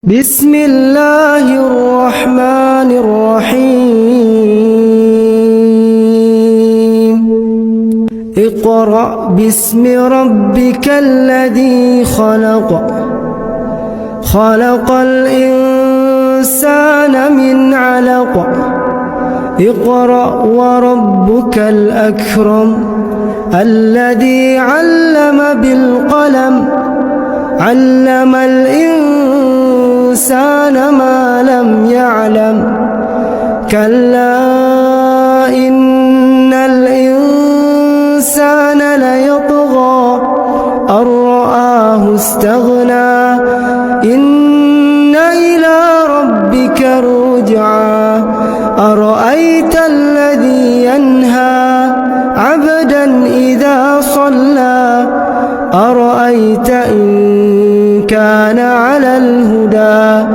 بسم الله الرحمن الرحيم اقرأ باسم ربك الذي خلق خلق الإنسان من علق اقرأ وربك الأكرم الذي علم بالقلم علم الإنسان ما لم يعلم كلا إن الإنسان ليطغى أن رآه استغنى إن إلى ربك رجعا أرأيت الذي ينهى عبدا إذا صلى أرأيت إن كان على الهدى